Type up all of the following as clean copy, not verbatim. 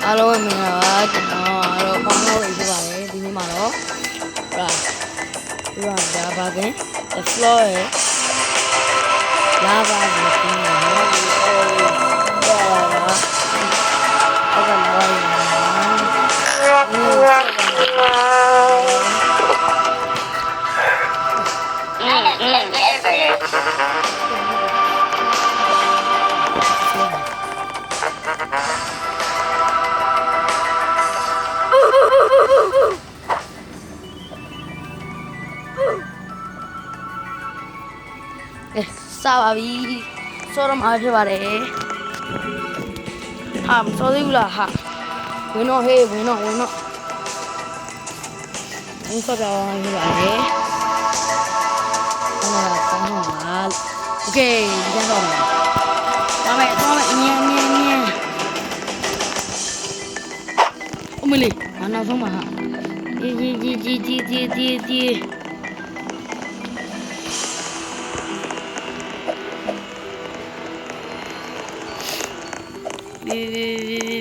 အားလုံးမင်္ဂလာပါကျွန်တော်ကောင်းကောင်းဝေးဖြစ်ပါတယ်ဒီနေ့မှာတော့ဒါဘာကင် the floor ရဲ့လာပါပြီးတော့ဟုတ်ကဲ့စားပါပြီစောရမှာဖြစ်ပါတယ်ဟာမစောသေးဘူးလားဟာဝင်တော့ဟေးဝင်တော့ဝင်စောပြအောင်ဖြစ်ပါတယ်ဟုတ်လားကောင်းတော့ပါโอเคဒီကတော့သွားမယ်ညံအမလေးမနောက်ဆုံးမှာဟာဒီ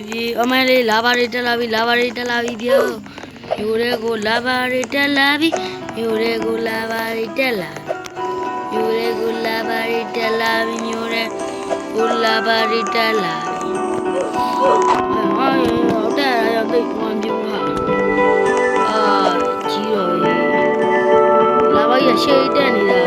ဒီအမလေးလာပါရီတက်လာပြီပြောယူရဲကိုလာပါရီတက်လာပြီယူရဲကိုလာပါရီတက်လာယူရဲကိုလာပါရီတက်လာပြီယူရဲကိုလာပါရီတက်လာဟာရောက်တဲ့ရောက်သိဝင်ပြူဟာကြီးရောလာပါရီရှေ့တက်နေတာ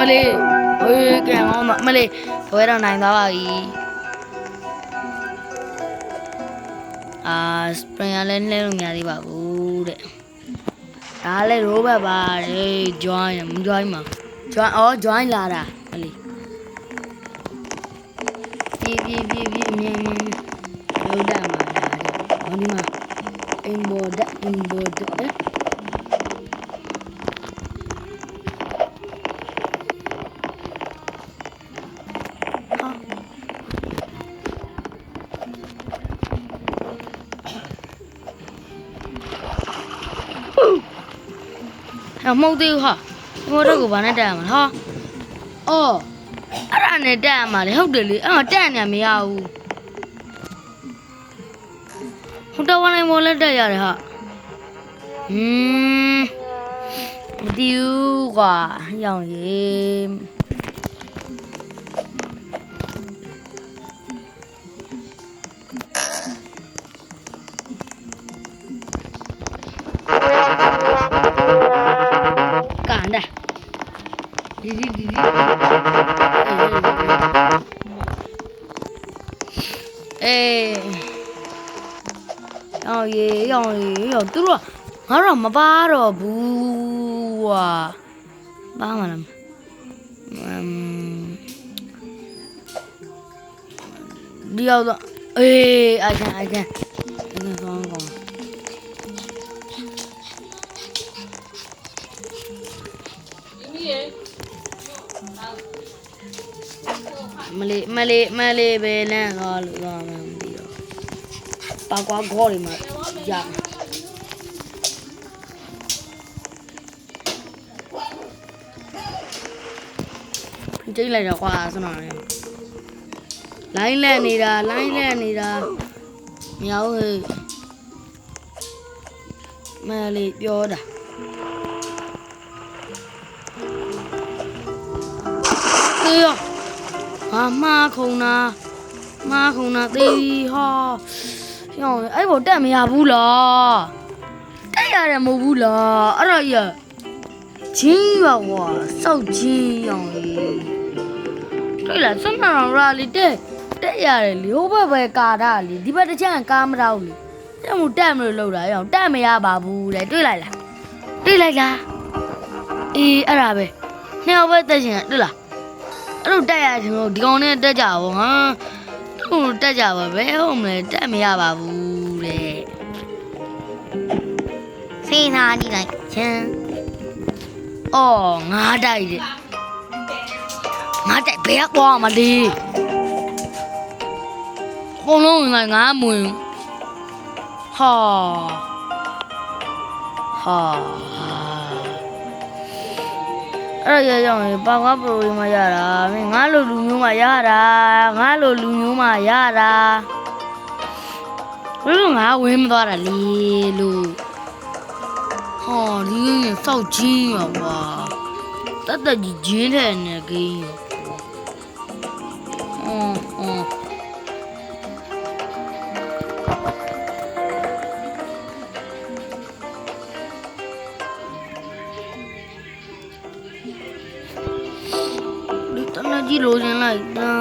မလေးဟေးကံအောင်မလေးဘွဲတော့နိုင်သွားပါပြီစပရင်ကလည်းနှဲလို့မရသေးပါဘူးတဲ့ဒါလည်းရိုးဘက်ပါလေ join မ join မှာ join လာတာမလေးပြေမြင်းလို့တာမှာဟောဒီမှာ inboard မဟုတ်သေးဘူးဟာဒီမော်တော်ကိုဘာနဲ့တက်ရမှာဟာအော်အဲ့ဒါနဲ့တက်ရမှာလေဟုတ်တယ်လေတက်နေမရဘူးဟိုတော့ဝိုင်းမော်လက်တက်ရတယ်ဟာမသိဘူးကွာရောင်ရေဒီရောင်သူတို့ငါတော့မပါတော့ဘူးကွာပါမလားဒီရောက်တော့အိုင်ကန်ကောင်းမလေးပဲလမ်းသွားလို့သွားမှမသိတော့ပါကွာခေါ်နေမှာရကြိတ်လိုက်တော့ကွာစနော်လိုင်းလက်နေတာမရဘူးဟဲ့မလေးပြောတာတေးရောမာခုံနာသေးဟာရောင်းအဲ့ဘောတက်မရဘူးလားတက်ရတယ်မဟုတ်ဘူးလားအဲ့ဒါကြီးကြီးပါကွာစောက်ကြီးရောင်းတွေ့လားစမရောင်ရာလီတက်ရတယ်လေဟိုဘက်ပဲကာတာလေဒီဘက်တစ်ချမ်းကားမတော့လေအဲ့မို့တက်မလို့လောက်တာရောင်းတက်မရပါဘူးတဲ့တွေ့လိုက်လားအဲ့ဒါပဲနှစ်ယောက်ပဲတက်ရှင်တွေ့လားအဲ့လိုတက်ရချင်လို့ဒီကောင်နဲ့တက်ကြပါဟာတို့တက်ကြပါပဲဟုတ်မလဲတက်မရပါဘူးတဲ့စိတ်နာကြည့်လိုက်ချမ်းငါးတိုက်တဲ့ငါတိုက်ဘယ်ကွာမလေး ကုန်လုံးဝင်ငါမဝင်ဟာအဲ့ရရောင်ပါကွာပရိုရမရတာမင်းငါလိုလူမျိုးမှရတာငါလိုလူမျိုးမှရတာဘယ်လိုငါဝင်းမသွားတာလေလို့ဟောဒီငင်းစောက်ကြီးပါကွာတတ်ကြီးဂျင်းထဲနေကိန်းဒီလိုချင်လိုက်တာ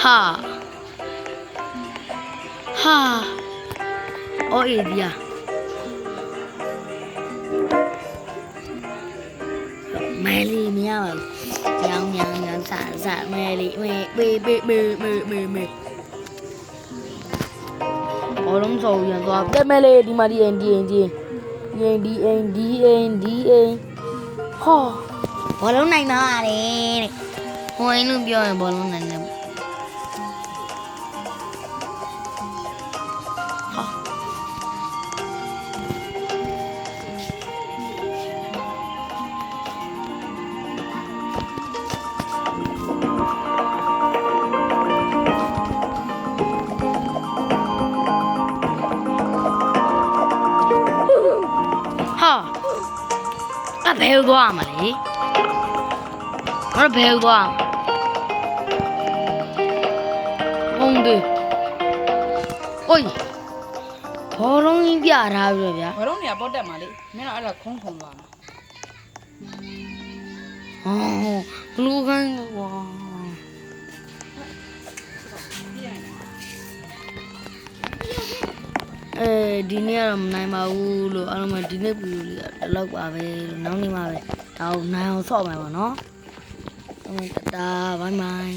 ဟာအော်အေးဒီယာမဲလီမရပါဘူးညောင်ဆာမဲလီမေဘောလုံးစော်ရန်သွားပြမဲလေးဒီမှာဒီအိမ်ဟောဘောလုံးနိုင်တော့ရတယ်တဲ့ဟိုအိမ်လို့ပြောရင်ဘောလုံးနိုင်တယ်ဘယ်သွားမှာလဲငါဘယ်သွားဟုတ်တယ်အိုးဘောလုံးကြီးပြထားပြီဗျာဘောလုံးတွေကပေါက်တက်မှာလေမင်းတော့အဲ့ဒါခုံးသွားမှာဘလူးခိုင်းကွာဒီနေ့ကတော့မနိုင်ပါဘူးလို့အားလုံးပဲဒီနေ့ဗီဒီယိုလေးကဒီလောက်ပါပဲလို့နောက်နေ့မှပဲဒါကိုနိုင်အောင်ဆော့မယ်ပေါ့နော်။တာဘိုင်ဘိုင်